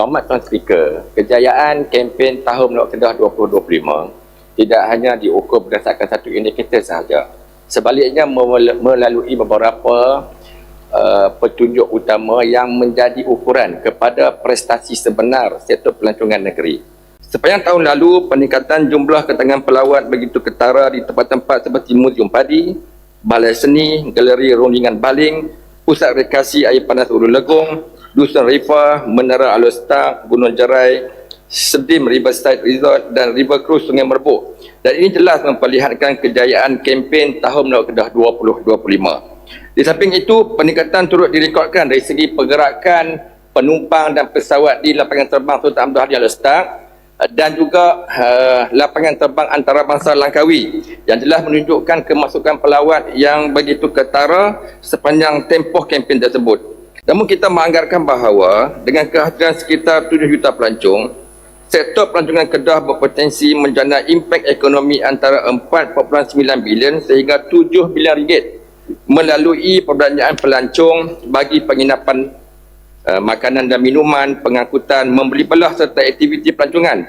Muhammad Tuan Speaker, kejayaan kempen tahun Melawat Kedah 2025 tidak hanya diukur berdasarkan satu indikator sahaja. Sebaliknya melalui beberapa petunjuk utama yang menjadi ukuran kepada prestasi sebenar sektor pelancongan negeri. Sepanjang tahun lalu, peningkatan jumlah kedatangan pelawat begitu ketara di tempat-tempat seperti Muzium Padi, Balai Seni, Galeri Rondingan Baling, Pusat Rekreasi Air Panas Ulu Legong, Dusun Rifah, Menara Alostar, Gunung Jerai, Sedim Riverside Resort dan River Cruise Sungai Merbuk. Dan ini jelas memperlihatkan kejayaan kempen tahun Melawat Kedah 2025. Di samping itu, peningkatan turut direkodkan dari segi pergerakan penumpang dan pesawat di lapangan terbang Sultan Abdul Hadi Alostar dan juga lapangan terbang antarabangsa Langkawi yang jelas menunjukkan kemasukan pelawat yang begitu ketara sepanjang tempoh kempen tersebut. Namun kita menganggarkan bahawa dengan kehadiran sekitar 7 juta pelancong, sektor pelancongan Kedah berpotensi menjana impak ekonomi antara 4.9 bilion sehingga 7 bilion ringgit melalui perbelanjaan pelancong bagi penginapan, makanan dan minuman, pengangkutan, membeli belah serta aktiviti pelancongan.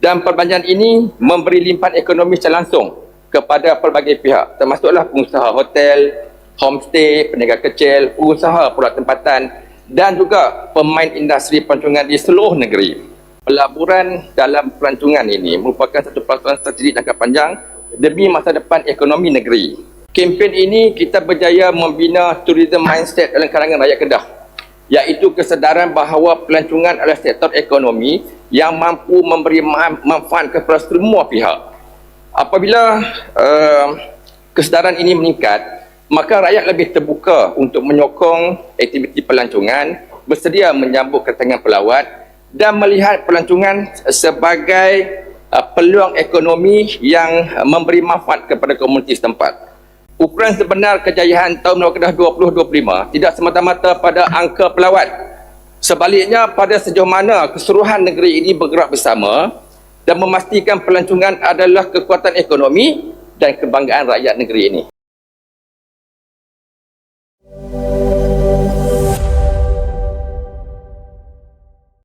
Dan perbelanjaan ini memberi limpahan ekonomi secara langsung kepada pelbagai pihak, termasuklah pengusaha hotel, homestay, peniaga kecil, usaha pula tempatan dan juga pemain industri pelancongan di seluruh negeri. Pelaburan dalam pelancongan ini merupakan satu pelaksanaan strategi jangka panjang demi masa depan ekonomi negeri. Kempen ini kita berjaya membina tourism mindset dalam kalangan rakyat Kedah, iaitu kesedaran bahawa pelancongan adalah sektor ekonomi yang mampu memberi manfaat kepada semua pihak. Apabila kesedaran ini meningkat, maka rakyat lebih terbuka untuk menyokong aktiviti pelancongan, bersedia menyambut kedatangan pelawat dan melihat pelancongan sebagai peluang ekonomi yang memberi manfaat kepada komuniti setempat. Ukuran sebenar kejayaan tahun Melawat Kedah 2025 tidak semata-mata pada angka pelawat. Sebaliknya, pada sejauh mana keseluruhan negeri ini bergerak bersama dan memastikan pelancongan adalah kekuatan ekonomi dan kebanggaan rakyat negeri ini.